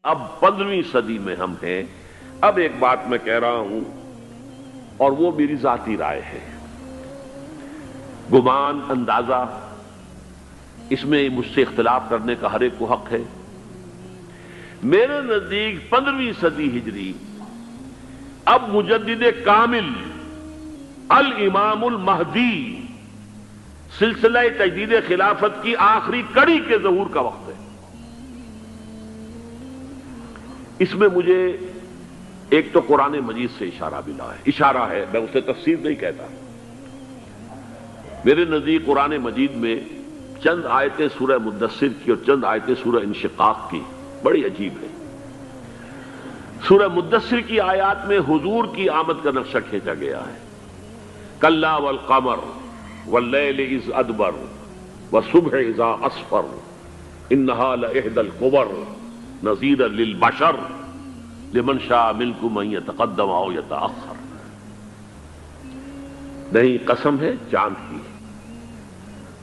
اب 15ویں صدی میں ہم ہیں۔ اب ایک بات میں کہہ رہا ہوں اور وہ میری ذاتی رائے ہے، گمان، اندازہ، اس میں مجھ سے اختلاف کرنے کا ہر ایک کو حق ہے۔ میرے نزدیک 15ویں صدی ہجری اب مجدد کامل الامام المہدی سلسلہ تجدید خلافت کی آخری کڑی کے ظہور کا وقت ہے۔ اس میں مجھے ایک تو قرآن مجید سے اشارہ ملا ہے، اشارہ ہے، میں اسے تفسیر نہیں کہتا۔ میرے نزدیک قرآن مجید میں چند آیتیں سورہ مدثر کی اور چند آیتیں سورہ انشقاق کی بڑی عجیب ہے۔ سورہ مدثر کی آیات میں حضور کی آمد کا نقشہ کھینچا گیا ہے، کلا والقمر واللیل اذ ادبر والصبح اذا اسفر انہا لإحدی الکبر نذیرا للبشر لمن شاء منکم ان یتقدم او یتأخر۔ نہیں، قسم ہے چاند کی،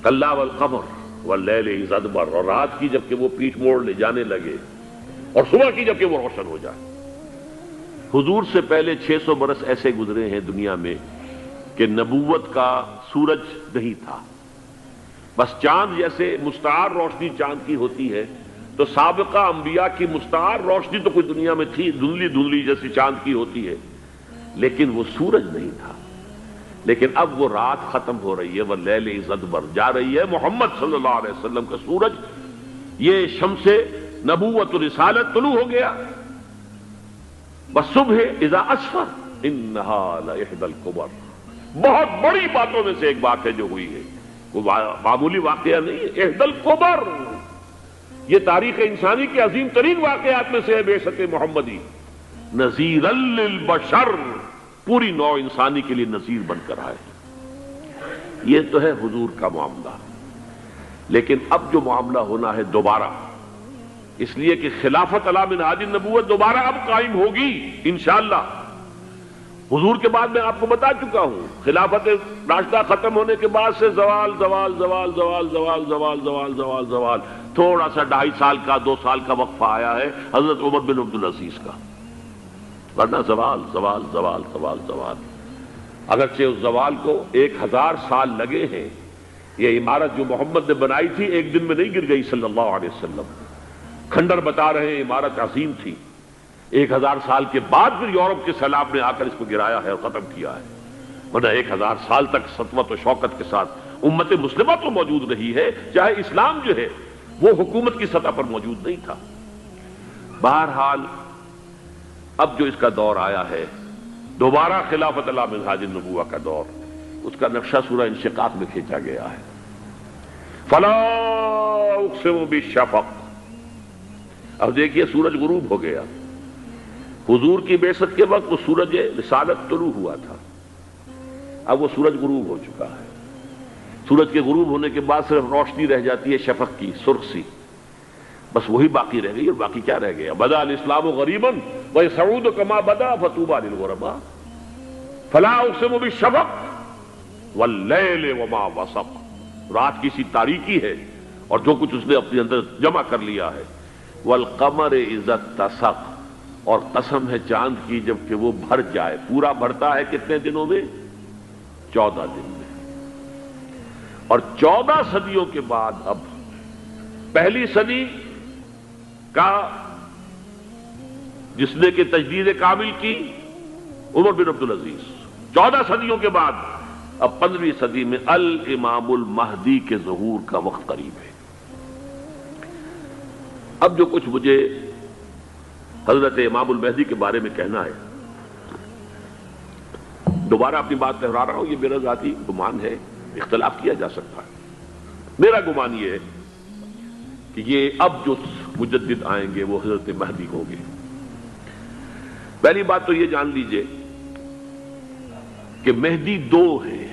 کلا والقمر واللیل اذ ادبر، اور رات کی جبکہ وہ پیٹھ موڑ لے جانے لگے، اور صبح کی جبکہ وہ روشن ہو جائے۔ حضور سے پہلے 600 برس ایسے گزرے ہیں دنیا میں کہ نبوت کا سورج نہیں تھا، بس چاند جیسے مستعار روشنی چاند کی ہوتی ہے، تو سابقہ انبیاء کی مستعار روشنی تو کوئی دنیا میں تھی، دھندلی دھندلی جیسی چاند کی ہوتی ہے، لیکن وہ سورج نہیں تھا۔ لیکن اب وہ رات ختم ہو رہی ہے، واللیل اذ ادبر، جا رہی ہے محمد صلی اللہ علیہ وسلم کا سورج، یہ شمس نبوت و رسالت طلوع ہو گیا۔ والصبح اذا اسفر انہا لإحدی الکبر، بہت بڑی باتوں میں سے ایک بات ہے جو ہوئی ہے، وہ معمولی واقعہ نہیں ہے، احدی الکبر، یہ تاریخ انسانی کے عظیم ترین واقعات میں سے ہے بعثت محمدی، نذیرا للبشر، پوری نوع انسانی کے لیے نذیر بن کر آئے۔ یہ تو ہے حضور کا معاملہ، لیکن اب جو معاملہ ہونا ہے دوبارہ، اس لیے کہ خلافت علی منہاج النبوت دوبارہ اب قائم ہوگی انشاءاللہ۔ حضور کے بعد میں آپ کو بتا چکا ہوں، خلافت راشدہ ختم ہونے کے بعد سے زوال زوال زوال زوال زوال زوال زوال زوال زوال، تھوڑا سا 2.5 سال کا 2 سال کا وقفہ آیا ہے حضرت عمر بن عبدالعزیز کا، ورنہ زوال زوال زوال زوال زوال۔ اگرچہ اس زوال کو 1000 سال لگے ہیں، یہ عمارت جو محمد نے بنائی تھی ایک دن میں نہیں گر گئی صلی اللہ علیہ وسلم، کھنڈر بتا رہے ہیں عمارت عظیم تھی، 1000 سال کے بعد پھر یورپ کے سیلاب نے آ کر اس کو گرایا ہے اور ختم کیا ہے، ورنہ 1000 سال تک سطوت و شوکت کے ساتھ امت مسلمہ تو موجود رہی ہے، چاہے اسلام جو ہے وہ حکومت کی سطح پر موجود نہیں تھا۔ بہرحال اب جو اس کا دور آیا ہے دوبارہ خلافت علی منہاج النبوہ کا دور، اس کا نقشہ سورہ انشقاق میں کھینچا گیا ہے۔ فلا اقسم بالشفق، اب دیکھیے سورج غروب ہو گیا، حضور کی بعثت کے وقت وہ سورج رسالت طلوع ہوا تھا، اب وہ سورج غروب ہو چکا ہے۔ سورج کے غروب ہونے کے بعد صرف روشنی رہ جاتی ہے شفق کی، سرخ سی، بس وہی باقی رہ گئی، اور باقی کیا رہ گیا؟ بدا الاسلام غریبا ویسعود کما بدا فطوبی للغرباء، فلا اقسم بالشفق واللیل وما وسق، رات کی سی تاریکی ہے اور جو کچھ اس نے اپنے اندر جمع کر لیا ہے، والقمر اذا اتسق، اور قسم ہے چاند کی جبکہ وہ بھر جائے، پورا بھرتا ہے کتنے دنوں میں؟ 14 دن میں۔ اور 14 صدیوں کے بعد اب پہلی صدی کا جس نے کہ تجدید کامل کی عمر بن عبدالعزیز، 14 صدیوں کے بعد اب 15ویں صدی میں الامام المہدی کے ظہور کا وقت قریب ہے۔ اب جو کچھ مجھے حضرت امام المہدی کے بارے میں کہنا ہے، دوبارہ اپنی بات دہرا رہا ہوں، یہ میرا ذاتی گمان ہے، اختلاف کیا جا سکتا ہے۔ میرا گمان یہ ہے کہ یہ اب جو مجدد آئیں گے وہ حضرت مہدی ہوں گے۔ پہلی بات تو یہ جان لیجئے کہ مہدی 2 ہیں،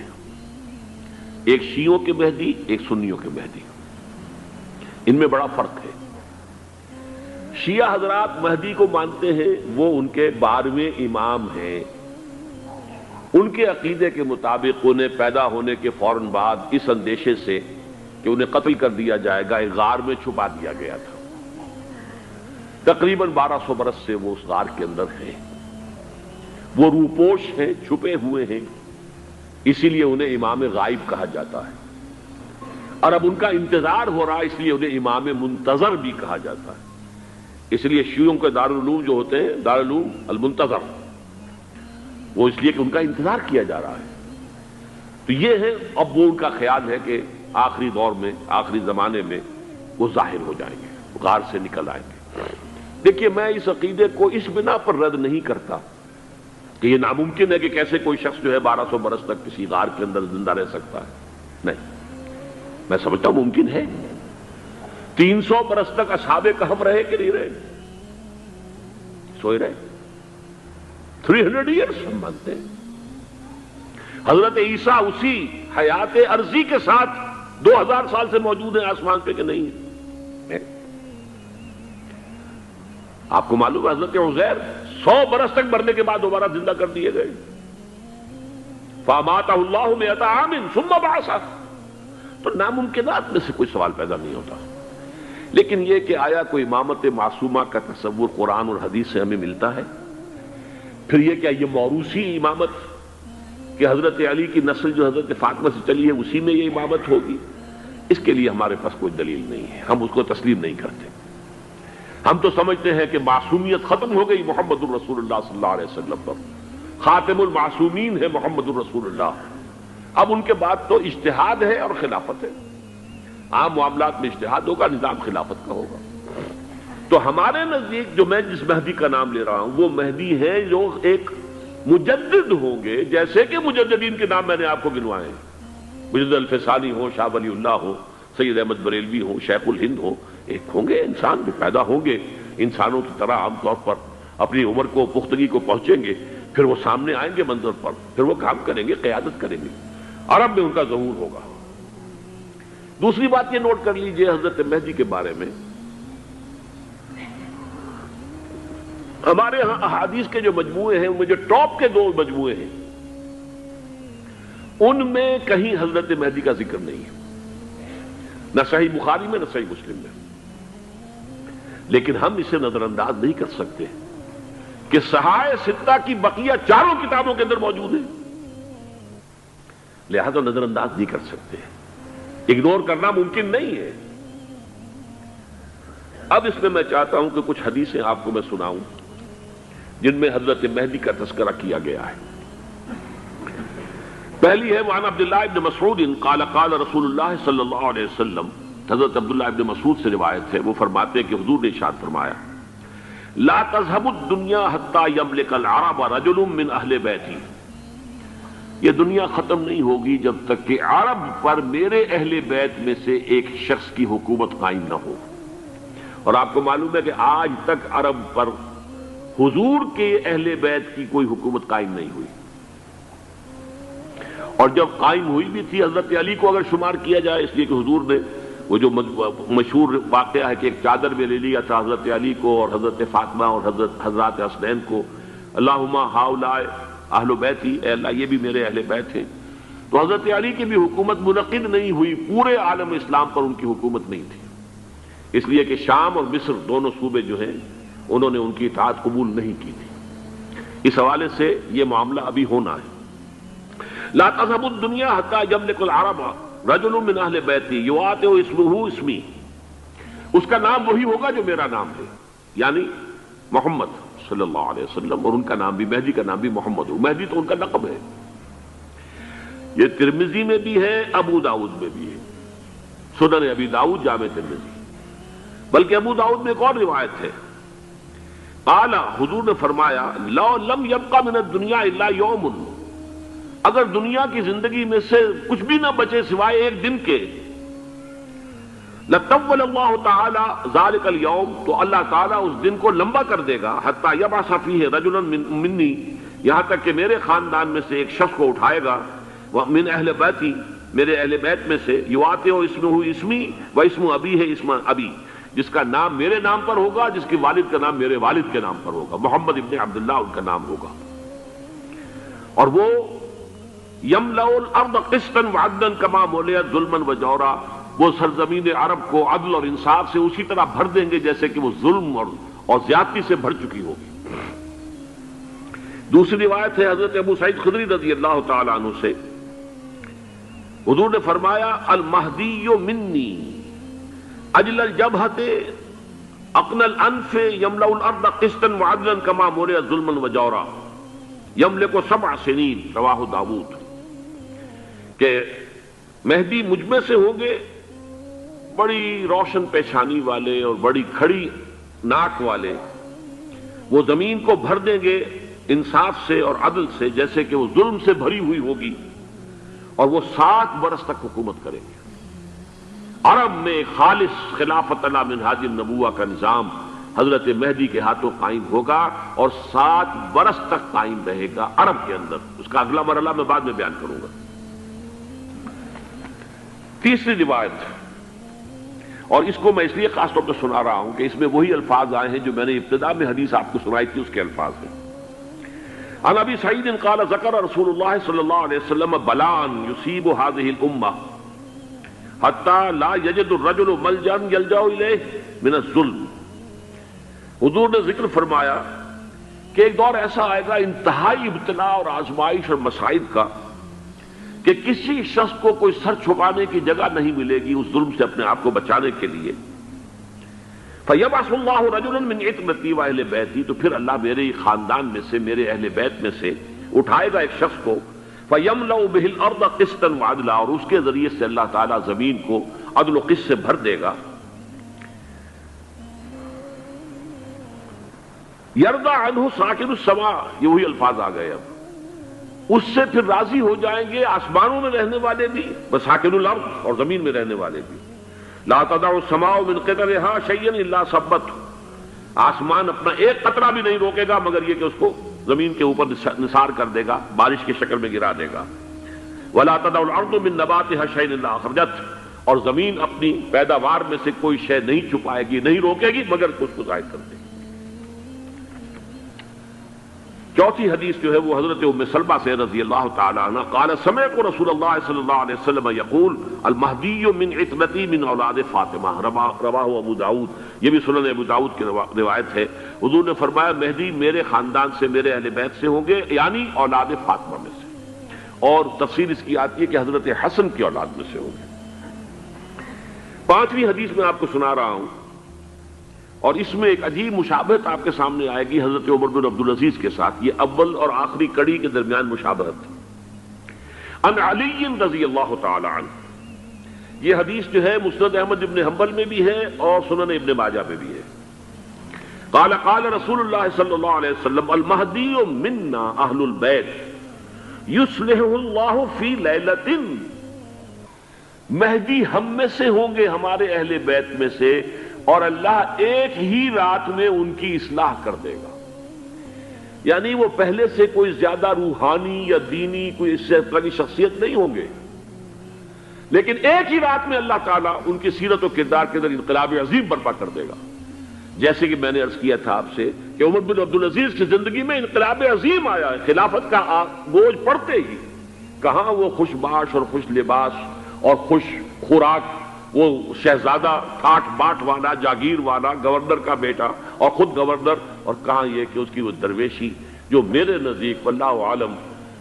ایک شیعوں کے مہدی، ایک سنیوں کے مہدی، ان میں بڑا فرق ہے۔ شیعہ حضرات مہدی کو مانتے ہیں، وہ ان کے 12ویں امام ہیں، ان کے عقیدے کے مطابق انہیں پیدا ہونے کے فوراً بعد اس اندیشے سے کہ انہیں قتل کر دیا جائے گا ایک غار میں چھپا دیا گیا تھا۔ تقریباً 1200 برس سے وہ اس غار کے اندر ہیں، وہ روپوش ہیں، چھپے ہوئے ہیں، اسی لیے انہیں امام غائب کہا جاتا ہے، اور اب ان کا انتظار ہو رہا ہے، اس لیے انہیں امام منتظر بھی کہا جاتا ہے۔ اس لیے شیعوں کے دارالعلوم جو ہوتے ہیں دارالعلوم المنتظر، وہ اس لیے کہ ان کا انتظار کیا جا رہا ہے۔ تو یہ ہے، اب وہ ان کا خیال ہے کہ آخری دور میں، آخری زمانے میں وہ ظاہر ہو جائیں گے، غار سے نکل آئیں گے۔ دیکھیے، میں اس عقیدے کو اس بنا پر رد نہیں کرتا کہ یہ ناممکن ہے کہ کیسے کوئی شخص جو ہے 1200 برس تک کسی غار کے اندر زندہ رہ سکتا ہے، نہیں، میں سمجھتا ہوں ممکن ہے۔ 300 برس تک اصحاب کہف رہے کہ نہیں رہے؟ سوئے رہے۔ 300 ایئرس ہم مانتے ہیں۔ حضرت عیسیٰ اسی حیات عرضی کے ساتھ 2000 سال سے موجود ہیں آسمان پہ کہ نہیں ہے؟ آپ کو معلوم ہے حضرت عزیر 100 برس تک مرنے کے بعد دوبارہ زندہ کر دیے گئے۔ فَأَمَاتَهُ اللَّهُ مِئَةَ عَامٍ ثُمَّ بَعَثَهُ۔ تو ناممکنات میں سے کوئی سوال پیدا نہیں ہوتا، لیکن یہ کہ آیا کوئی امامت معصومہ کا تصور قرآن اور حدیث سے ہمیں ملتا ہے؟ پھر یہ کیا یہ موروثی امامت کہ حضرت علی کی نسل جو حضرت فاطمہ سے چلی ہے اسی میں یہ امامت ہوگی؟ اس کے لیے ہمارے پاس کوئی دلیل نہیں ہے، ہم اس کو تسلیم نہیں کرتے۔ ہم تو سمجھتے ہیں کہ معصومیت ختم ہو گئی محمد الرسول اللہ صلی اللہ علیہ وسلم پر، خاتم المعصومین ہے محمد الرسول اللہ۔ اب ان کے بعد تو اجتہاد ہے اور خلافت ہے، عام معاملات میں اجتہاد ہوگا، نظام خلافت کا ہوگا۔ تو ہمارے نزدیک جو میں جس مہدی کا نام لے رہا ہوں وہ مہدی ہے جو ایک مجدد ہوں گے، جیسے کہ مجددین کے نام میں نے آپ کو گنوائے ہیں، مجدد الفسانی ہو، شاہ ولی اللہ ہو، سید احمد بریلوی ہو، شیخ الہند ہو، ایک ہوں گے انسان جو پیدا ہوں گے انسانوں کی طرح، عام طور پر اپنی عمر کو، پختگی کو پہنچیں گے، پھر وہ سامنے آئیں گے منظر پر، پھر وہ کام کریں گے، قیادت کریں گے، عرب میں ان کا ظہور ہوگا۔ دوسری بات یہ نوٹ کر لیجئے حضرت مہدی کے بارے میں، ہمارے ہاں احادیث کے جو مجموعے ہیں ان میں جو ٹاپ کے 2 مجموعے ہیں ان میں کہیں حضرت مہدی کا ذکر نہیں ہے، نہ صحیح بخاری میں نہ صحیح مسلم میں، لیکن ہم اسے نظر انداز نہیں کر سکتے کہ صحائح ستہ کی بقیہ 4 کتابوں کے اندر موجود ہیں، لہذا نظر انداز نہیں کر سکتے، اگنور کرنا ممکن نہیں ہے۔ اب اس میں چاہتا ہوں کہ کچھ حدیثیں آپ کو میں سناؤں جن میں حضرت مہدی کا تذکرہ کیا گیا ہے۔ پہلی ہے وعن عبداللہ ابن مسعود قال قال رسول اللہ صلی اللہ علیہ وسلم، حضرت عبداللہ ابن مسعود سے روایت ہے، وہ فرماتے ہیں کہ حضور نے ارشاد فرمایا لا تذهب الدنيا حتى يملك العرب رجل من اہل بیتی، یہ دنیا ختم نہیں ہوگی جب تک کہ عرب پر میرے اہل بیت میں سے ایک شخص کی حکومت قائم نہ ہو۔ اور آپ کو معلوم ہے کہ آج تک عرب پر حضور کے اہل بیت کی کوئی حکومت قائم نہیں ہوئی، اور جب قائم ہوئی بھی تھی حضرت علی کو اگر شمار کیا جائے، اس لیے کہ حضور نے وہ جو مشہور واقعہ ہے کہ ایک چادر میں لے لیا تھا حضرت علی کو اور حضرت فاطمہ اور حضرات حسنین کو، اللہم ہؤلاء اہل بیتی، اے اللہ یہ بھی میرے اہل بیت ہیں، تو حضرت علی کی بھی حکومت منعقد نہیں ہوئی، پورے عالم اسلام پر ان کی حکومت نہیں تھی، اس لیے کہ شام اور مصر دونوں صوبے جو ہیں انہوں نے ان کی اطاعت قبول نہیں کی تھی۔ اس حوالے سے یہ معاملہ ابھی ہونا ہے۔ لا تذهب الدنيا حتى يملك العرب رجل من اہل بیتی یواطئ اسمہ اسمی، اس کا نام وہی ہوگا جو میرا نام ہے، یعنی محمد صلی اللہ علیہ وسلم، اور ان کا نام بھی، مہدی کا نام بھی محمد ہو، مہدی تو ان کا لقب ہے۔ یہ ترمذی میں بھی ہے، ابو داؤد میں بھی ہے، سنن ابی داؤد، جامع ترمذی، بلکہ ابو داؤد میں ایک اور روایت ہے، قال، حضور نے فرمایا لو لم يبقى من الدنيا الا يوم، اگر دنیا کی زندگی میں سے کچھ بھی نہ بچے سوائے ایک دن کے، لطول اللہ تعالی ذلك اليوم، تو اللہ تعالیٰ اس دن کو لمبا کر دے گا، حتی یبعث فیہ رجلا منی، یہاں تک کہ میرے خاندان میں سے ایک شخص کو اٹھائے گا، من اہل بیتی، میرے اہل بیت میں سے، یواطئ اسمہ اسمی و اسم ابی ہے اسم ابی، جس کا نام میرے نام پر ہوگا، جس کے والد کا نام میرے والد کے نام پر ہوگا، محمد ابن عبداللہ ان کا نام ہوگا، اور وہ یملأ الارض قسطا وعدلا کما ملئت ظلما وجورا، وہ سرزمین عرب کو عدل اور انصاف سے اسی طرح بھر دیں گے جیسے کہ وہ ظلم اور زیادتی سے بھر چکی ہوگی۔ دوسری روایت ہے حضرت ابو سعید خدری رضی اللہ تعالی عنہ سے، حضور نے فرمایا المہدی منی اجل الجبہۃ اقن الانف یملأ الارض قسطا وعدلا کما ملئ ظلما وجورا یملک 7 سنین، رواہ داؤد، کہ مہدی مجھ میں سے ہوں گے بڑی روشن پیشانی والے اور بڑی کھڑی ناک والے، وہ زمین کو بھر دیں گے انصاف سے اور عدل سے، جیسے کہ وہ ظلم سے بھری ہوئی ہوگی، اور وہ 7 برس تک حکومت کریں گے۔ عرب میں خالص خلافت علی منہاج النبوہ کا نظام حضرت مہدی کے ہاتھوں قائم ہوگا اور 7 برس تک قائم رہے گا عرب کے اندر۔ اس کا اگلا مرحلہ میں بعد میں بیان کروں گا۔ تیسری روایت، اور اس کو میں اس لیے خاص طور پہ سنا رہا ہوں کہ اس میں وہی الفاظ آئے ہیں جو میں نے ابتدا میں حدیث آپ کو سنائی تھی، اس کے الفاظ ہیں۔ عن ابی سعید قال ذکر رسول اللہ صلی اللہ علیہ وسلم بلان یصیب هذه الامہ حتی لا یجد الرجل ملجا یلجا الیہ من الظلم۔ حضور نے ذکر فرمایا کہ ایک دور ایسا آئے گا انتہائی ابتلا اور آزمائش اور مصائب کا کہ کسی شخص کو کوئی سر چھپانے کی جگہ نہیں ملے گی اس ظلم سے اپنے آپ کو بچانے کے لیے۔ فَيَبْعَثُ اللَّهُ رَجُلًا مِنْ عِتْرَتِي وَأَهْلِ بَيْتِي، تو پھر اللہ میرے خاندان میں سے، میرے اہل بیت میں سے اٹھائے گا ایک شخص کو، فَيَمْلَأُ بِهِ الْأَرْضَ قِسْطًا وَعَدْلًا، اور اس کے ذریعے سے اللہ تعالیٰ زمین کو عدل و قسط سے بھر دے گا۔ يَرْضَى عَنْهُ سَاكِنُ السَّمَاءِ، یہ وہی الفاظ آ گئے۔ اب اس سے پھر راضی ہو جائیں گے آسمانوں میں رہنے والے بھی، وساکن الارض، اور زمین میں رہنے والے بھی۔ لا تدع السماء من قطرها شيئا الا ثبته، آسمان اپنا ایک قطرہ بھی نہیں روکے گا مگر یہ کہ اس کو زمین کے اوپر نثار کر دے گا، بارش کی شکل میں گرا دے گا۔ ولا تدع الارض من نباتها شيئا الا اخرجته، اور زمین اپنی پیداوار میں سے کوئی شے نہیں چھپائے گی، نہیں روکے گی مگر اس کو ظاہر کر دے گی۔ چوتھی حدیث جو ہے وہ حضرت ام سلمہ سے رضی اللہ تعالی عنہ قال سمعت رسول اللہ صلی اللہ علیہ وسلم یقول المہدی من عترتی من اولاد فاطمہ، رواہ ابو داؤد، یہ بھی سنن ابو داؤد کی روایت ہے۔ حضور نے فرمایا مہدی میرے خاندان سے، میرے اہل بیت سے ہوں گے، یعنی اولاد فاطمہ میں سے، اور تفسیر اس کی آتی ہے کہ حضرت حسن کی اولاد میں سے ہوں گے۔ پانچویں حدیث میں آپ کو سنا رہا ہوں، اور اس میں ایک عجیب مشابہت آپ کے سامنے آئے گی حضرت عمر بن عبدالعزیز کے ساتھ، یہ اول اور آخری کڑی کے درمیان مشابہت۔ عن علی رضی اللہ تعالی عنہ، یہ حدیث جو ہے مسند احمد ابن حنبل میں بھی ہے اور سنن ابن ماجہ میں بھی ہے۔ قال قال رسول اللہ صلی اللہ علیہ وسلم المہدی منا اہل البیت یصلح اللہ فی لیلۃ، مہدی ہم میں سے ہوں گے، ہمارے اہل بیت میں سے، اور اللہ ایک ہی رات میں ان کی اصلاح کر دے گا۔ یعنی وہ پہلے سے کوئی زیادہ روحانی یا دینی کوئی اس سے طرح کی شخصیت نہیں ہوں گے، لیکن ایک ہی رات میں اللہ تعالیٰ ان کی سیرت و کردار کے اندر انقلاب عظیم برپا کر دے گا۔ جیسے کہ میں نے عرض کیا تھا آپ سے کہ عمر بن عبدالعزیز کی زندگی میں انقلاب عظیم آیا ہے، خلافت کا بوجھ پڑتے ہی کہاں وہ خوش باش اور خوش لباس اور خوش خوراک، وہ شہزادہ ٹھاٹ باٹ والا، جاگیر والا، گورنر کا بیٹا اور خود گورنر، اور کہاں یہ کہ اس کی وہ درویشی جو میرے نزدیک واللہ عالم،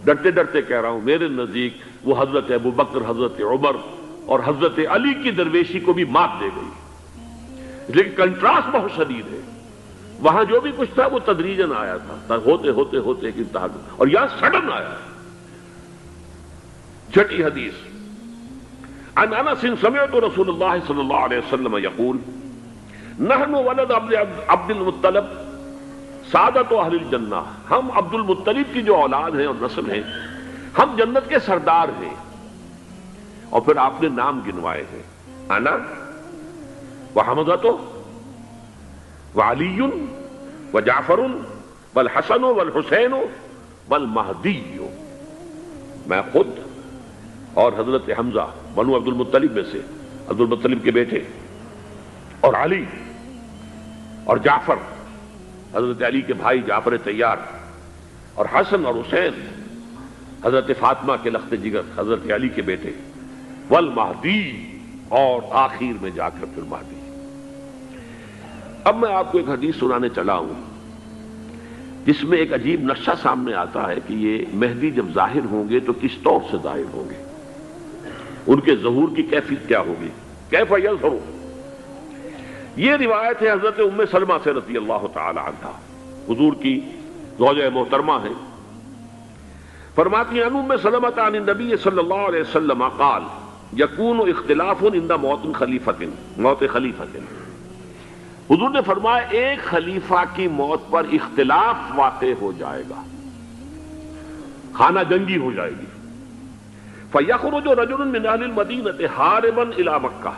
ڈرتے ڈرتے کہہ رہا ہوں، میرے نزدیک وہ حضرت ابو بکر، حضرت عمر اور حضرت علی کی درویشی کو بھی مات دے گئی۔ لیکن کنٹراسٹ بہت شدید ہے، وہاں جو بھی کچھ تھا وہ تدریجاً آیا تھا، ہوتے ہوتے ہوتے ایک انتہا، اور یہاں سڈن آیا۔ چھٹی حدیث، عن انس سمعت رسول اللہ صلی اللہ علیہ وسلم یقول نحن ولد عبد المطلب سعادت اہل الجنہ، ہم عبد المطلب کی جو اولاد ہیں اور نسل ہیں، ہم جنت کے سردار ہیں۔ اور پھر آپ نے نام گنوائے ہیں، انا وحمزۃ وعلی وجعفر والحسن والحسین والمہدی، میں خود اور حضرت حمزہ بنو عبد المطلب میں سے، عبد المطلب کے بیٹے، اور علی اور جعفر حضرت علی کے بھائی جعفر طیار، اور حسن اور حسین حضرت فاطمہ کے لخت جگر حضرت علی کے بیٹے، والمہدی، اور آخر میں جا کر پھر مہدی۔ اب میں آپ کو ایک حدیث سنانے چلا ہوں جس میں ایک عجیب نقشہ سامنے آتا ہے کہ یہ مہدی جب ظاہر ہوں گے تو کس طور سے ظاہر ہوں گے، ان کے ظہور کی کیفیت کیا ہوگی، کیف یظہر۔ یہ روایت ہے حضرت ام سلمہ سے رضی اللہ تعالی عنہا، حضور کی زوجہ محترمہ ہیں، فرماتی ہیں ام سلمہ عن النبی صلی اللہ علیہ وسلم قال یکون اختلاف عند موت خلیفۃ، موت خلیفۃ، حضور نے فرمایا ایک خلیفہ کی موت پر اختلاف واقع ہو جائے گا، خانہ جنگی ہو جائے گی۔ فَيَخْرُجُ رَجُلٌ مِّنْ أَهْلِ الْمَدِينَةِ حَارِبًا إِلَىٰ مکہ،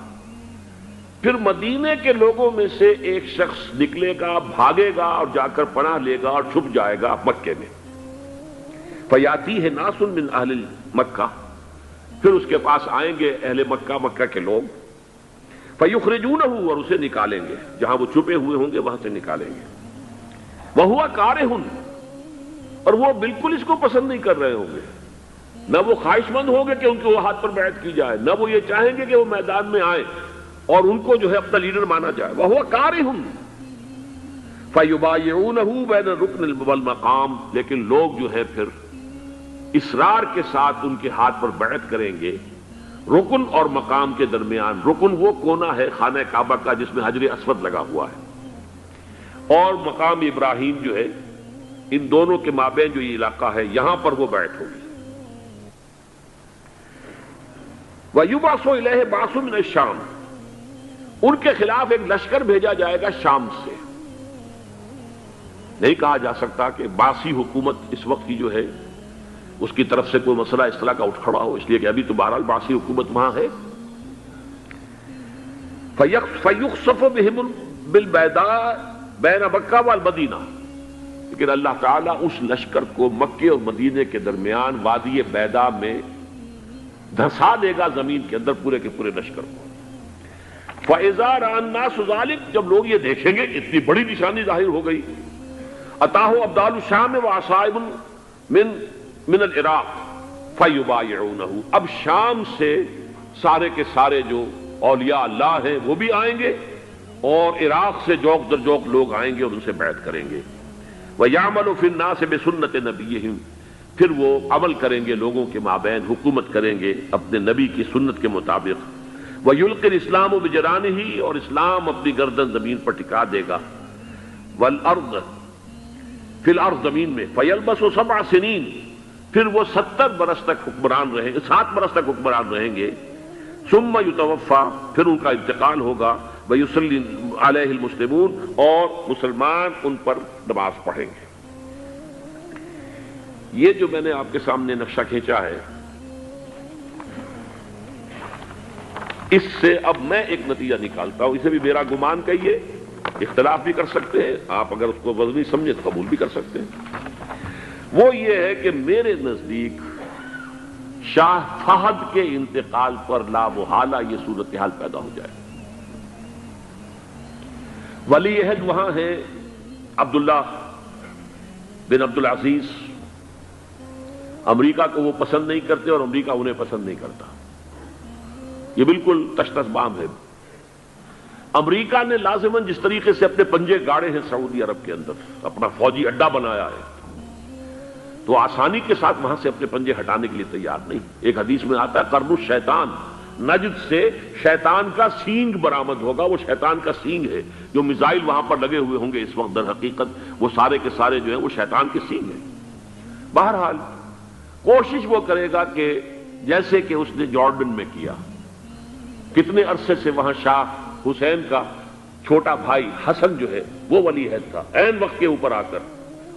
پھر مدینے کے لوگوں میں سے ایک شخص نکلے گا، بھاگے گا اور جا کر پناہ لے گا اور چھپ جائے گا مکے میں۔ فَيَأْتِيهِ نَاسٌ مِّنْ أَهْلِ مکہ، پھر اس کے پاس آئیں گے اہل مکہ، مکہ کے لوگ، فَيُخْرِجُونَهُ، اور اسے نکالیں گے، جہاں وہ چھپے ہوئے ہوں گے وہاں سے نکالیں گے، وَهُوَ كَارِهٌ، اور وہ بالکل اس کو پسند نہیں کر رہے ہوں گے، نہ وہ خواہش مند ہوں گے کہ ان کے ہاتھ پر بیعت کی جائے، نہ وہ یہ چاہیں گے کہ وہ میدان میں آئیں اور ان کو جو ہے اپنا لیڈر مانا جائے، وَهُوَ كَارِهٌ فَيُبَايِعُونَهُ بَيْنَ الرُّكْنِ وَالْمَقَامِ، لیکن لوگ جو ہے پھر اصرار کے ساتھ ان کے ہاتھ پر بیعت کریں گے رکن اور مقام کے درمیان۔ رکن وہ کونا ہے خانہ کعبہ کا جس میں حجر اسود لگا ہوا ہے، اور مقام ابراہیم جو ہے، ان دونوں کے مابین جو یہ علاقہ ہے یہاں پر وہ بیعت ہوگی۔ وَيُبْعَثُ إِلَيْهِ بَعْثٌ مِّنَ الشَّامِ، ان کے خلاف ایک لشکر بھیجا جائے گا شام سے۔ نہیں کہا جا سکتا کہ باسی حکومت اس وقت کی جو ہے اس کی طرف سے کوئی مسئلہ اس طرح کا اٹھ کھڑا ہو، اس لیے کہ ابھی تو بہرحال باسی حکومت وہاں ہے۔ فَيُخْسَفُ بِهِمْ بِالْبَيْضَاءِ بَيْنَ مَکَّہ وَالْمَدِینَہ، لیکن اللہ تعالیٰ اس لشکر کو مکے اور مدینے کے درمیان وادی بیضاء میں دھسا دے گا، زمین کے اندر پورے کے پورے لشکر کو۔ فَإِذَا رَأَى النَّاسُ ذَلِكَ، جب لوگ یہ دیکھیں گے اتنی بڑی نشانی ظاہر ہو گئی، أَتَاهُ أَبْدَالُ الشَّامِ وَعَصَائِبٌ من العراق فَيُبَايِعُونَهُ، اب شام سے سارے کے سارے جو اولیاء اللہ ہیں وہ بھی آئیں گے، اور عراق سے جوق در جوق لوگ آئیں گے اور ان سے بیعت کریں گے۔ وَيَعْمَلُ فِي النَّاسِ بِسُنَّةِ نَبِيِّهِمْ، پھر وہ عمل کریں گے لوگوں کے مابین، حکومت کریں گے اپنے نبی کی سنت کے مطابق۔ وَيُلْقِي الْإِسْلَامُ بِجَرَانِهِ، اور اسلام اپنی گردن زمین پر ٹکا دے گا۔ وَالْأَرْضَ فِي الْأَرْضِ، زمین میں۔ فَيَلْبَسُ 7 سنین، پھر وہ 70 برس تک حکمران رہیں گے، 7 برس تک حکمران رہیں گے۔ ثم یتوفا، پھر ان کا انتقال ہوگا۔ ویصلی علیہ المسلمون، اور مسلمان ان پر نماز پڑھیں گے۔ یہ جو میں نے آپ کے سامنے نقشہ کھینچا ہے، اس سے اب میں ایک نتیجہ نکالتا ہوں، اسے بھی میرا گمان کہیے، اختلاف بھی کر سکتے ہیں آپ، اگر اس کو وزنی سمجھے تو قبول بھی کر سکتے ہیں۔ وہ یہ ہے کہ میرے نزدیک شاہ فہد کے انتقال پر لا محالہ یہ صورتحال پیدا ہو جائے۔ ولی عہد وہاں ہیں عبداللہ بن عبدالعزیز، امریکہ کو وہ پسند نہیں کرتے اور امریکہ انہیں پسند نہیں کرتا، یہ بالکل تش تش بام ہے۔ امریکہ نے لازماً جس طریقے سے اپنے پنجے گاڑے ہیں سعودی عرب کے اندر، اپنا فوجی اڈا بنایا ہے، تو آسانی کے ساتھ وہاں سے اپنے پنجے ہٹانے کے لیے تیار نہیں۔ ایک حدیث میں آتا ہے قرن الشیطان، نجد سے شیطان کا سینگ برآمد ہوگا، وہ شیطان کا سینگ ہے، جو میزائل وہاں پر لگے ہوئے ہوں گے اس وقت، در حقیقت وہ سارے کے سارے جو ہیں وہ شیطان کے سینگ ہیں۔ بہرحال کوشش وہ کرے گا کہ جیسے کہ اس نے جارڈن میں کیا، کتنے عرصے سے وہاں شاہ حسین کا چھوٹا بھائی حسن جو ہے وہ ولی عہد تھا، عین وقت کے اوپر آ کر،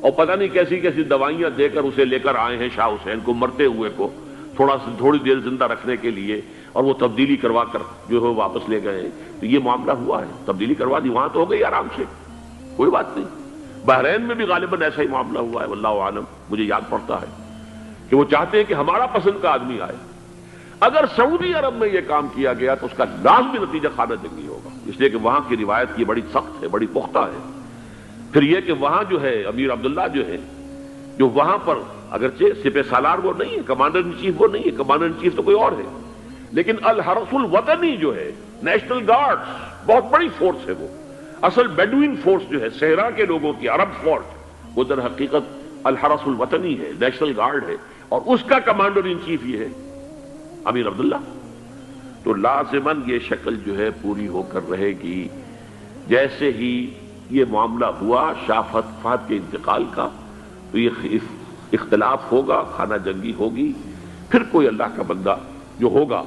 اور پتہ نہیں کیسی کیسی دوائیاں دے کر اسے لے کر آئے ہیں شاہ حسین کو، مرتے ہوئے کو تھوڑی دیر زندہ رکھنے کے لیے، اور وہ تبدیلی کروا کر جو ہے واپس لے گئے ہیں۔ تو یہ معاملہ ہوا ہے، تبدیلی کروا دی، وہاں تو ہو گئی آرام سے، کوئی بات نہیں۔ بحرین میں بھی غالباً ایسا ہی معاملہ ہوا ہے، واللہ عالم، مجھے یاد پڑتا ہے کہ وہ چاہتے ہیں کہ ہمارا پسند کا آدمی آئے۔ اگر سعودی عرب میں یہ کام کیا گیا تو اس کا لازمی نتیجہ خانہ جنگی ہوگا، اس لیے کہ وہاں کی روایت یہ بڑی سخت ہے، بڑی پختہ ہے۔ پھر یہ کہ وہاں جو ہے امیر عبداللہ جو ہے، جو وہاں پر اگرچہ سپہ سالار وہ نہیں ہے، کمانڈر ان چیف وہ نہیں ہے، کمانڈر ان چیف تو کوئی اور ہے، لیکن الحرس الوطنی جو ہے، نیشنل گارڈز، بہت بڑی فورس ہے وہ، اصل بیڈوین فورس جو ہے صحرا کے لوگوں کی عرب فورس، وہ در حقیقت الحرس الوطنی ہے، نیشنل گارڈ ہے، اور اس کا کمانڈر ان چیف یہ ہے امیر عبداللہ. تو لازماً یہ شکل جو ہے پوری ہو کر رہے گی. جیسے ہی یہ معاملہ ہوا شاہ فہد کے انتقال کا تو یہ اختلاف ہوگا، خانہ جنگی ہوگی، پھر کوئی اللہ کا بندہ جو ہوگا.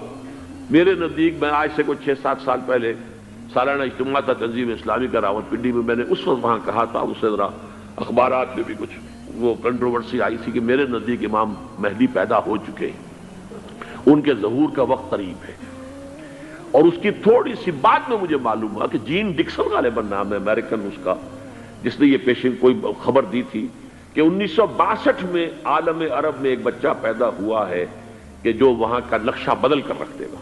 میرے نزدیک میں آج سے کوئی 6-7 سال پہلے سالانہ اجتماع تھا تنظیم اسلامی کا راولپنڈی میں، میں نے اس وقت وہاں کہا تھا، اس سے ذرا اخبارات میں بھی کچھ وہ کنٹروورسی آئی تھی کہ میرے نزدیک امام مہدی پیدا ہو چکے ہیں، ان کے ظہور کا وقت قریب ہے. اور اس کی تھوڑی سی بات میں مجھے معلوم ہوا کہ جین ڈکسن غالباً نام ہے امریکن اس کا، جس نے یہ پیشن کوئی خبر دی تھی کہ 1962 میں عالم عرب میں ایک بچہ پیدا ہوا ہے کہ جو وہاں کا نقشہ بدل کر رکھ دے گا.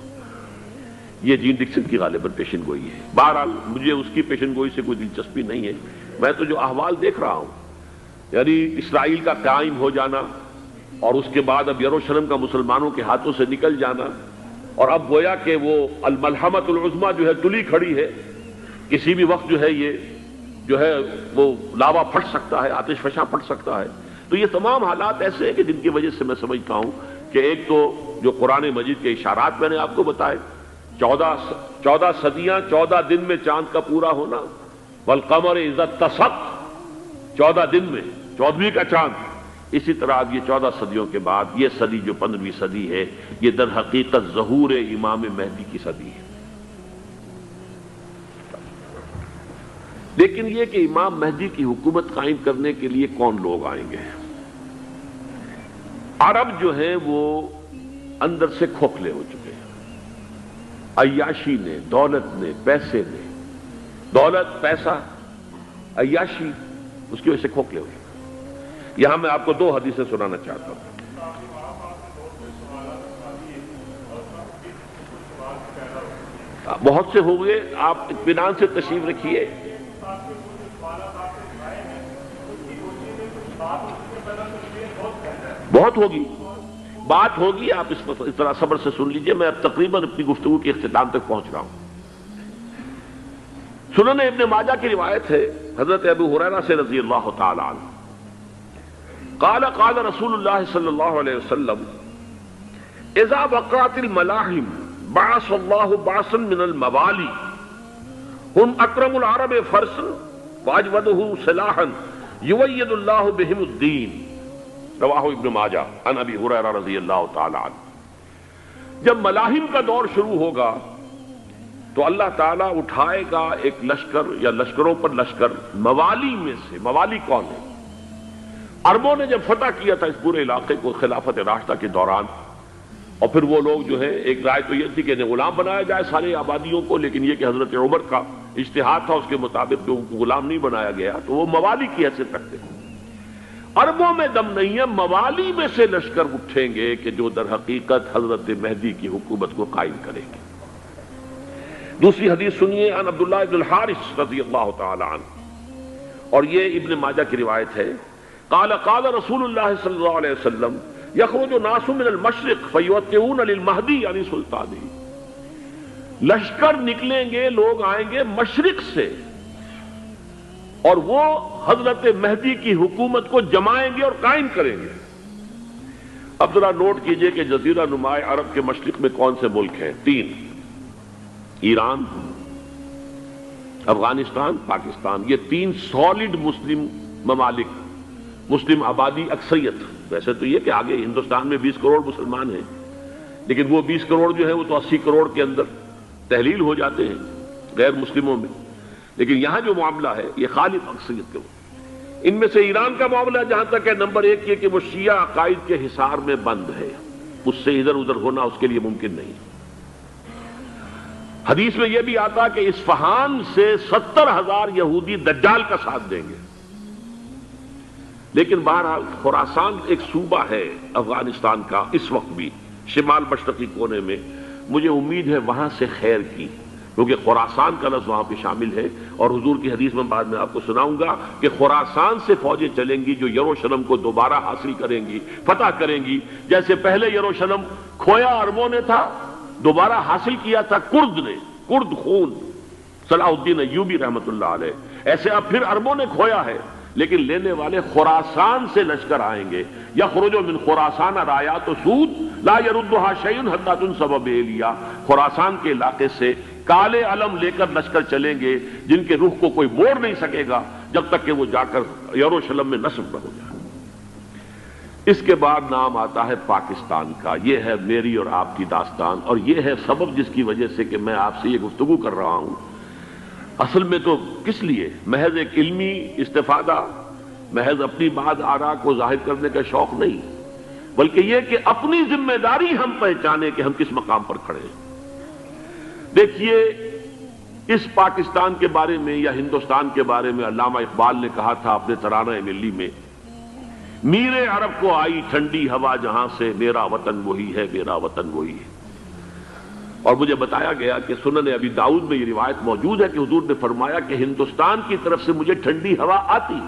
یہ جین ڈکسن کی غالباً پیشن گوئی ہے. بہرحال مجھے اس کی پیشن گوئی سے کوئی دلچسپی نہیں ہے. میں تو جو احوال دیکھ رہا ہوں، یعنی اسرائیل کا قائم ہو جانا اور اس کے بعد اب یروشلم کا مسلمانوں کے ہاتھوں سے نکل جانا، اور اب گویا کہ وہ الملحمۃ العظمیٰ جو ہے تلی کھڑی ہے، کسی بھی وقت جو ہے یہ جو ہے وہ لاوا پھٹ سکتا ہے، آتش فشاں پھٹ سکتا ہے. تو یہ تمام حالات ایسے ہیں کہ جن کی وجہ سے میں سمجھتا ہوں کہ ایک تو جو قرآن مجید کے اشارات میں نے آپ کو بتائے، 14 صدیاں 14 دن میں چاند کا پورا ہونا، والقمر اذا اتسق، 14 دن میں 14ویں کا چاند. اسی طرح اب یہ 14 صدیوں کے بعد یہ صدی جو 15ویں صدی ہے، یہ در حقیقت ظہور امام مہدی کی صدی ہے. لیکن یہ کہ امام مہدی کی حکومت قائم کرنے کے لیے کون لوگ آئیں گے؟ عرب جو ہیں وہ اندر سے کھوکھلے ہو چکے ہیں. عیاشی نے، دولت نے، پیسے نے، دولت، پیسہ، عیاشی، اس کی وجہ سے کھوکھلے ہو چکے. یہاں میں آپ کو 2 حدیثیں سنانا چاہتا ہوں. بہت سے ہو گئے، آپ اطمینان سے تشریف رکھیے. بہت ہوگی، بات ہوگی، آپ اس طرح صبر سے سن لیجئے. میں اب تقریباً اپنی گفتگو کے اختتام تک پہنچ رہا ہوں. سنن ابن ماجہ کی روایت ہے حضرت ابو ہریرہ سے رضی اللہ تعالی عنہ، قال قال رسول اللہ صلی اللہ علیہ وسلم اذا وقعت الملاحم بعث اللہ بعثا من الموالی هم اکرم العرب فرسا واجودہ سلاحا یوید اللہ بہم الدین. رواہ ابن ماجہ عن ابی ہریرہ رضی اللہ تعالی عنہ. جب ملاحم کا دور شروع ہوگا تو اللہ تعالیٰ اٹھائے گا ایک لشکر یا لشکروں پر لشکر موالی میں سے. موالی کون ہے؟ عربوں نے جب فتح کیا تھا اس پورے علاقے کو خلافت راشدہ کے دوران، اور پھر وہ لوگ جو ہے، ایک رائے تو یہ تھی کہ انہیں غلام بنایا جائے سارے آبادیوں کو، لیکن یہ کہ حضرت عمر کا اجتہاد تھا اس کے مطابق کہ ان کو غلام نہیں بنایا گیا، تو وہ موالی کی حیثیت رکھتے ہیں. عربوں میں دم نہیں ہے، موالی میں سے لشکر اٹھیں گے کہ جو در حقیقت حضرت مہدی کی حکومت کو قائم کریں گے. دوسری حدیث سنیے عن عبداللہ ابن الحارث رضی اللہ تعالی عنہ، اور یہ ابن ماجہ کی روایت ہے. قال قال رسول اللہ صلی اللہ علیہ وسلم یخرج ناس من المشرق فیوطئون للمہدی یعنی سلطانی. لشکر نکلیں گے، لوگ آئیں گے مشرق سے، اور وہ حضرت مہدی کی حکومت کو جمائیں گے اور قائم کریں گے. اب ذرا نوٹ کیجئے کہ جزیرہ نماء عرب کے مشرق میں کون سے ملک ہیں؟ 3: ایران، افغانستان، پاکستان. یہ 3 سالڈ مسلم ممالک، مسلم آبادی اکثریت. ویسے تو یہ کہ آگے ہندوستان میں 20 کروڑ مسلمان ہیں، لیکن وہ 20 کروڑ جو ہے وہ تو 80 کروڑ کے اندر تحلیل ہو جاتے ہیں غیر مسلموں میں. لیکن یہاں جو معاملہ ہے یہ خالص اکثریت کے. ان میں سے ایران کا معاملہ جہاں تک ہے، نمبر 1 یہ کہ وہ شیعہ عقائد کے حصار میں بند ہے، اس سے ادھر ادھر ہونا اس کے لیے ممکن نہیں. حدیث میں یہ بھی آتا کہ اصفہان سے 70,000 یہودی دجال کا ساتھ دیں گے. لیکن بہرحال خراسان ایک صوبہ ہے افغانستان کا اس وقت بھی شمال مشرقی کونے میں، مجھے امید ہے وہاں سے خیر کی، کیونکہ خراسان کا لفظ وہاں پہ شامل ہے. اور حضور کی حدیث میں بعد میں آپ کو سناؤں گا کہ خراسان سے فوجیں چلیں گی جو یروشلم کو دوبارہ حاصل کریں گی، فتح کریں گی. جیسے پہلے یروشلم کھویا عربوں نے تھا، دوبارہ حاصل کیا تھا کرد نے، کرد خون. صلاح الدین ایوبی رحمت اللہ علیہ. ایسے اب پھر عربوں نے کھویا ہے، لیکن لینے والے خراسان سے لشکر آئیں گے. یخرج من خراسان رایات سود لا یردھا شیء حتی تنصب بإیلیا. خراسان کے علاقے سے کالے علم لے کر لشکر چلیں گے جن کے رخ کو کوئی موڑ نہیں سکے گا جب تک کہ وہ جا کر یروشلم میں نصب نہ ہو جائے. اس کے بعد نام آتا ہے پاکستان کا. یہ ہے میری اور آپ کی داستان، اور یہ ہے سبب جس کی وجہ سے کہ میں آپ سے یہ گفتگو کر رہا ہوں. اصل میں تو کس لیے؟ محض ایک علمی استفادہ، محض اپنی بعض آراء کو ظاہر کرنے کا شوق نہیں، بلکہ یہ کہ اپنی ذمہ داری ہم پہچانے کہ ہم کس مقام پر کھڑے ہیں. دیکھیے، اس پاکستان کے بارے میں یا ہندوستان کے بارے میں علامہ اقبال نے کہا تھا اپنے ترانہ ملی میں، میرے عرب کو آئی ٹھنڈی ہوا جہاں سے، میرا وطن وہی ہے، میرا وطن وہی ہے. اور مجھے بتایا گیا کہ سنن ابی داؤد میں یہ روایت موجود ہے کہ حضور نے فرمایا کہ ہندوستان کی طرف سے مجھے ٹھنڈی ہوا آتی،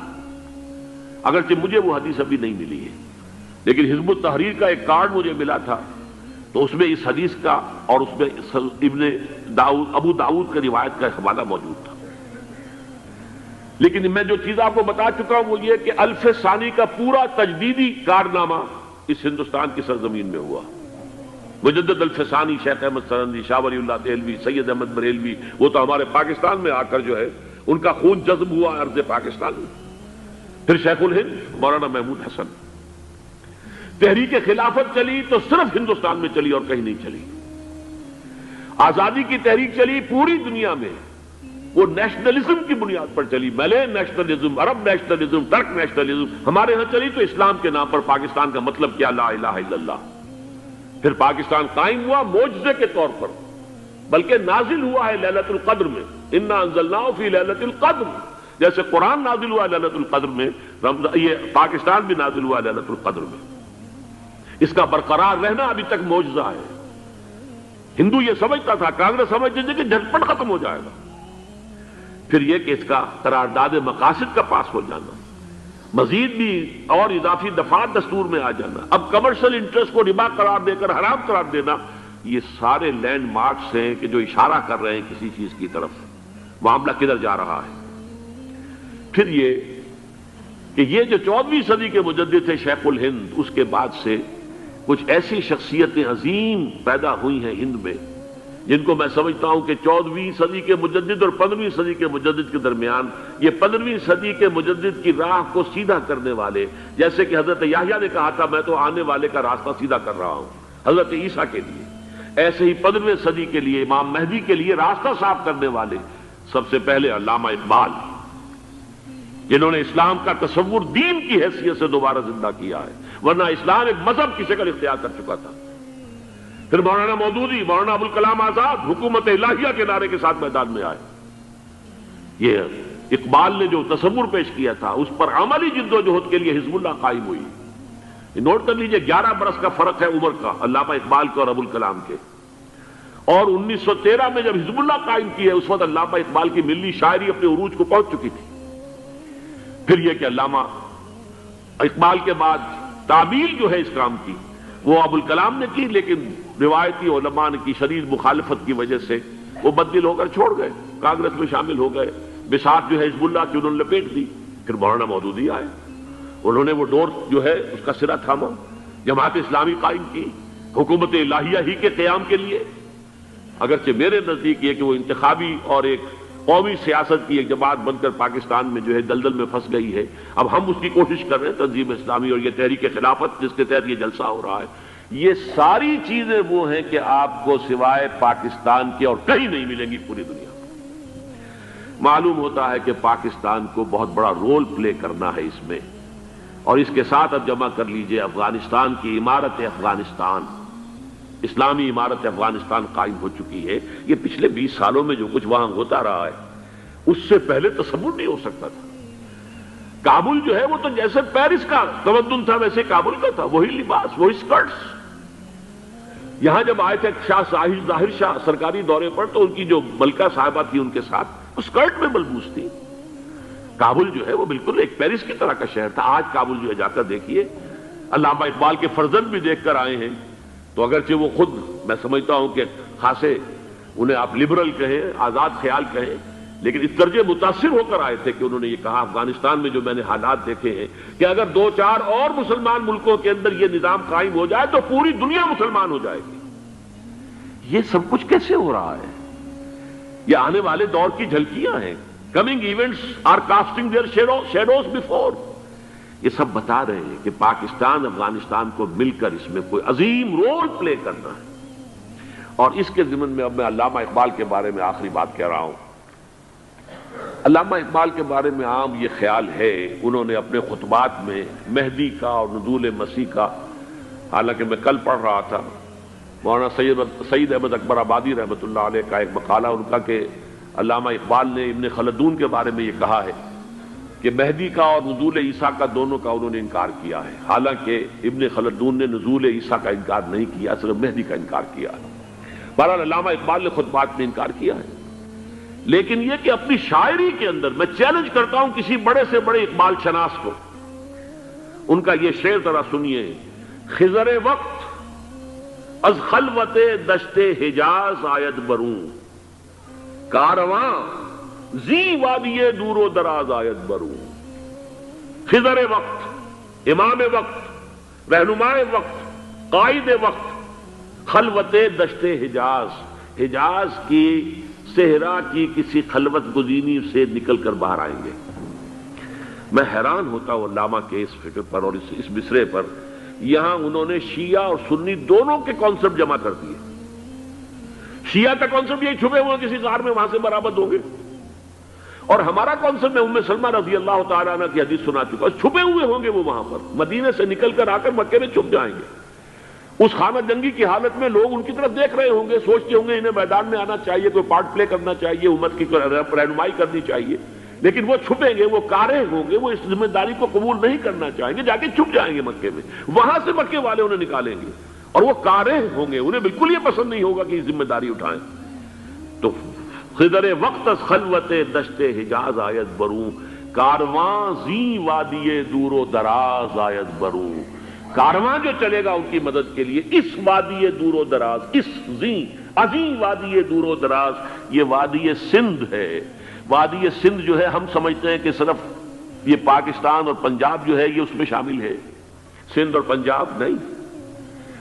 اگرچہ مجھے وہ حدیث ابھی نہیں ملی ہے، لیکن حزب التحریر کا ایک کارڈ مجھے ملا تھا، تو اس میں اس حدیث کا اور اس میں ابو داؤد کا روایت کا حوالہ موجود تھا. لیکن میں جو چیز آپ کو بتا چکا ہوں وہ یہ کہ الف ثانی کا پورا تجدیدی کارنامہ اس ہندوستان کی سرزمین میں ہوا. مجدد الف ثانی شیخ احمد سرندی، شاہ ولی اللہ دہلوی، سید احمد بریلوی، وہ تو ہمارے پاکستان میں آ کر جو ہے ان کا خون جذب ہوا ارض پاکستان میں. پھر شیخ الہند مولانا محمود حسن. تحریک خلافت چلی تو صرف ہندوستان میں چلی اور کہیں نہیں چلی. آزادی کی تحریک چلی پوری دنیا میں، وہ نیشنلزم کی بنیاد پر چلی، ملے نیشنلزم، عرب نیشنلزم، ترک نیشنلزم. ہمارے ہاں چلی تو اسلام کے نام پر پاکستان کا مطلب کیا؟ لا الہ الا اللہ. پھر پاکستان قائم ہوا معجزے کے طور پر، بلکہ نازل ہوا ہے لیلۃ القدر میں. انا انزلناہ فی لیلۃ القدر، جیسے قرآن نازل ہوا لیلۃ القدر میں، یہ پاکستان بھی نازل ہوا لیلۃ القدر میں. اس کا برقرار رہنا ابھی تک معجزہ ہے. ہندو یہ سمجھتا تھا، کانگریس سمجھتی تھی کہ جھٹپٹ ختم ہو جائے گا. پھر یہ کہ اس کا قرارداد مقاصد کا پاس ہو جانا، مزید بھی اور اضافی دفعات دستور میں آ جانا، اب کمرشل انٹرسٹ کو ربا قرار دے کر حرام قرار دینا، یہ سارے لینڈ مارکس ہیں کہ جو اشارہ کر رہے ہیں کسی چیز کی طرف، معاملہ کدھر جا رہا ہے. پھر یہ کہ یہ جو 14ویں صدی کے مجدد تھے شیخ الہند، اس کے بعد سے کچھ ایسی شخصیتیں عظیم پیدا ہوئی ہیں ہند میں جن کو میں سمجھتا ہوں کہ 14ویں صدی کے مجدد اور 15ویں صدی کے مجدد کے درمیان، یہ 15ویں صدی کے مجدد کی راہ کو سیدھا کرنے والے، جیسے کہ حضرت یحییٰ نے کہا تھا میں تو آنے والے کا راستہ سیدھا کر رہا ہوں حضرت عیسیٰ کے لیے، ایسے ہی 15ویں صدی کے لیے امام مہدی کے لیے راستہ صاف کرنے والے سب سے پہلے علامہ اقبال، جنہوں نے اسلام کا تصور دین کی حیثیت سے دوبارہ زندہ کیا ہے، ورنہ اسلام ایک مذہب کی شکل اختیار کر چکا تھا. پھر مولانا مودودی، مولانا ابوالکلام آزاد حکومت الہیہ کے نعرے کے ساتھ میدان میں آئے. یہ اقبال نے جو تصور پیش کیا تھا اس پر عملی جد و جہد کے لیے حزب اللہ قائم ہوئی. نوٹ کر لیجئے 11 برس کا فرق ہے عمر کا علامہ اقبال کے اور ابوالکلام کے. اور 1913 میں جب حزب اللہ قائم کی ہے اس وقت علامہ اقبال کی ملی شاعری اپنے عروج کو پہنچ چکی تھی. پھر یہ کہ علامہ اقبال کے بعد تعمیل جو ہے اس کام کی وہ ابوالکلام نے کی، لیکن روایتی علماء کی شدید مخالفت کی وجہ سے وہ بددل ہو کر چھوڑ گئے، کانگریس میں شامل ہو گئے، بساط جو ہے حزب اللہ کی انہوں نے لپیٹ دی. پھر مولانا مودودی آئے، انہوں نے وہ ڈور جو ہے اس کا سرا تھاما، جماعت اسلامی قائم کی حکومت الہیہ ہی کے قیام کے لیے. اگرچہ میرے نزدیک یہ کہ وہ انتخابی اور ایک قومی سیاست کی ایک جماعت بن کر پاکستان میں جو ہے دلدل میں پھنس گئی ہے، اب ہم اس کی کوشش کر رہے ہیں تنظیم اسلامی اور یہ تحریک خلافت جس کے تحت یہ جلسہ ہو رہا ہے. یہ ساری چیزیں وہ ہیں کہ آپ کو سوائے پاکستان کے اور کہیں نہیں ملیں گی پوری دنیا میں. معلوم ہوتا ہے کہ پاکستان کو بہت بڑا رول پلے کرنا ہے اس میں، اور اس کے ساتھ اب جمع کر لیجئے افغانستان کی عمارت افغانستان، اسلامی عمارت افغانستان قائم ہو چکی ہے. یہ پچھلے 20 سالوں میں جو کچھ وہاں ہوتا رہا ہے اس سے پہلے تصور نہیں ہو سکتا تھا. کابل جو ہے وہ تو جیسے پیرس کا تمدن تھا ویسے کابل کا تھا، وہی لباس، وہی سکرٹس. یہاں جب آئے تھے شاہ ظاہر شاہ سرکاری دورے پر تو ان کی جو ملکہ صاحبہ تھی ان کے ساتھ وہ سکرٹ میں ملبوس تھی. کابل جو ہے وہ بالکل ایک پیرس کی طرح کا شہر تھا. آج کابل جو ہے جا کر دیکھیے، علامہ اقبال کے فرزند بھی دیکھ کر آئے ہیں، تو اگرچہ وہ خود میں سمجھتا ہوں کہ خاصے انہیں آپ لبرل کہیں، آزاد خیال کہیں، لیکن اس درجے متاثر ہو کر آئے تھے کہ انہوں نے یہ کہا افغانستان میں جو میں نے حالات دیکھے ہیں کہ اگر 2-4 اور مسلمان ملکوں کے اندر یہ نظام قائم ہو جائے تو پوری دنیا مسلمان ہو جائے گی۔ یہ سب کچھ کیسے ہو رہا ہے؟ یہ آنے والے دور کی جھلکیاں ہیں۔ Coming events are casting their shadows before. یہ سب بتا رہے ہیں کہ پاکستان افغانستان کو مل کر اس میں کوئی عظیم رول پلے کرنا ہے۔ اور اس کے ضمن میں اب میں علامہ اقبال کے بارے میں آخری بات کہہ رہا ہوں۔ علامہ اقبال کے بارے میں عام یہ خیال ہے، انہوں نے اپنے خطبات میں مہدی کا اور نزول مسیح کا، حالانکہ میں کل پڑھ رہا تھا مولانا سید احمد اکبر آبادی رحمۃ اللہ علیہ کا ایک مقالہ ان کا کہ علامہ اقبال نے ابن خلدون کے بارے میں یہ کہا ہے کہ مہدی کا اور نزول عیسیٰ کا دونوں کا انہوں نے انکار کیا ہے، حالانکہ ابن خلدون نے نزول عیسیٰ کا انکار نہیں کیا، صرف مہدی کا انکار کیا ہے۔ بہرحال علامہ اقبال نے خطبات میں انکار کیا ہے، لیکن یہ کہ اپنی شاعری کے اندر میں چیلنج کرتا ہوں کسی بڑے سے بڑے اقبال شناس کو، ان کا یہ شعر ذرا سنیے: خضر وقت از خلوت دشت حجاز آید بروں، کارواں زی وادی دور و دراز آید بروں۔ خضر وقت، امام وقت، رہنمائے وقت، قائد وقت، خلوت دشت حجاز، حجاز کی صحرا کی کسی خلوت گزینی سے نکل کر باہر آئیں گے۔ میں حیران ہوتا ہوں علامہ کے اس فکر پر اور اس مصرے پر۔ یہاں انہوں نے شیعہ اور سنی دونوں کے کانسیپٹ جمع کر دیے۔ شیعہ کا کانسیپٹ یہ چھپے ہوئے کسی غار میں وہاں سے برآمد ہوں گے، اور ہمارا کانسیپٹ میں ام سلمہ رضی اللہ تعالیٰ عنہ کی حدیث سنا چکا، چھپے ہوئے ہوں گے وہ وہاں پر، مدینے سے نکل کر آ کر مکے میں چھپ جائیں گے۔ اس خانہ جنگی کی حالت میں لوگ ان کی طرف دیکھ رہے ہوں گے، سوچتے ہوں گے انہیں میدان میں آنا چاہیے، کوئی پارٹ پلے کرنا چاہیے، امت کی رہنمائی کرنی چاہیے، لیکن وہ چھپیں گے، وہ کارے ہوں گے، وہ اس ذمہ داری کو قبول نہیں کرنا چاہیں گے، جا کے چھپ جائیں گے مکے میں، وہاں سے مکے والے انہیں نکالیں گے، اور وہ کارے ہوں گے، انہیں بالکل یہ پسند نہیں ہوگا کہ یہ ذمہ داری اٹھائیں۔ تو خضر وقت از خلوت دشت حجاز آید بروں، کارواں زی وادی دور و دراز آید بروں۔ کارواں جو چلے گا ان کی مدد کے لیے اس وادی دور و دراز، اس عظیم وادی دور و دراز، یہ وادی سندھ ہے۔ وادی سندھ جو ہے ہم سمجھتے ہیں کہ صرف یہ پاکستان اور پنجاب جو ہے یہ اس میں شامل ہے، سندھ اور پنجاب نہیں،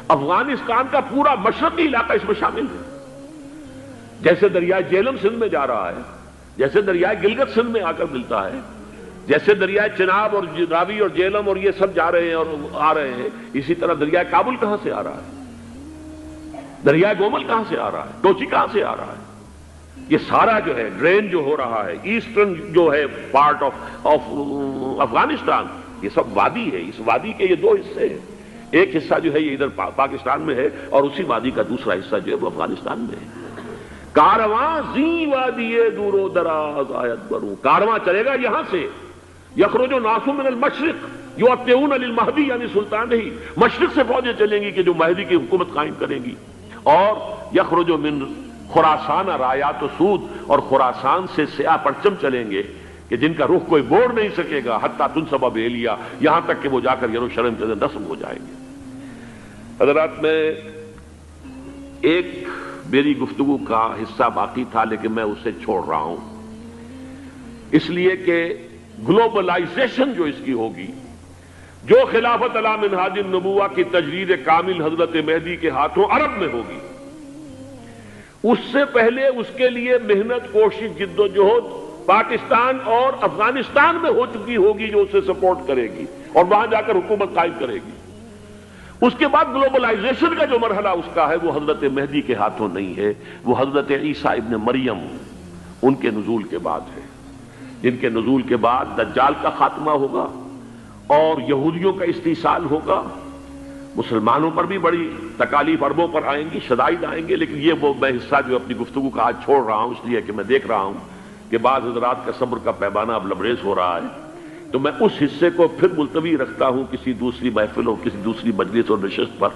افغانستان کا پورا مشرقی علاقہ اس میں شامل ہے۔ جیسے دریائے جیلم سندھ میں جا رہا ہے، جیسے دریائے گلگت سندھ میں آ کر ملتا ہے، جیسے دریائے چناب اور راوی اور جیلم اور یہ سب جا رہے ہیں اور آ رہے ہیں، اسی طرح دریائے کابل کہاں سے آ رہا ہے، دریائے گومل کہاں سے آ رہا ہے، ٹوچی کہاں سے آ رہا ہے، یہ سارا جو ہے ڈرین جو ہو رہا ہے، ایسٹرن جو ہے پارٹ آف افغانستان، یہ سب وادی ہے۔ اس وادی کے یہ دو حصے ہیں، ایک حصہ جو ہے یہ ادھر پاکستان میں ہے، اور اسی وادی کا دوسرا حصہ جو ہے وہ افغانستان میں ہے۔ کارواں زی وادی دور و دراز آیت بروں، کارواں چلے گا یہاں سے، یخرج ناس من المشرق یؤتون للمہدی، یعنی سلطان ہی مشرق سے فوجیں چلیں گی کہ جو مہدی کی حکومت قائم کریں گی، اور یخرج من خراسان رایات و سود، اور خراسان سے سیاہ پرچم چلیں گے کہ جن کا رخ کوئی موڑ نہیں سکے گا، حتیٰ تنصب بیلیا، یہاں تک کہ وہ جا کر یروشلم کے اندر نصب ہو جائیں گے۔ حضرات، میں ایک میری گفتگو کا حصہ باقی تھا لیکن میں اسے چھوڑ رہا ہوں، اس لیے کہ گلوبلائزیشن جو اس کی ہوگی، جو خلافت علی منہاج النبوہ کی تجرید کامل حضرت مہدی کے ہاتھوں عرب میں ہوگی، اس سے پہلے اس کے لیے محنت، کوشش، جد و جہد پاکستان اور افغانستان میں ہو چکی ہوگی جو اسے سپورٹ کرے گی اور وہاں جا کر حکومت قائم کرے گی۔ اس کے بعد گلوبلائزیشن کا جو مرحلہ اس کا ہے وہ حضرت مہدی کے ہاتھوں نہیں ہے، وہ حضرت عیسیٰ ابن مریم ان کے نزول کے بعد ہے، جن کے نزول کے بعد دجال کا خاتمہ ہوگا اور یہودیوں کا استحصال ہوگا، مسلمانوں پر بھی بڑی تکالیف عربوں پر آئیں گی، شدائد آئیں گے، لیکن یہ وہ میں حصہ جو اپنی گفتگو کا آج چھوڑ رہا ہوں اس لیے کہ میں دیکھ رہا ہوں کہ بعض حضرات کا صبر کا پیمانہ اب لبریز ہو رہا ہے، تو میں اس حصے کو پھر ملتوی رکھتا ہوں کسی دوسری محفل اور کسی دوسری مجلس اور نشست پر۔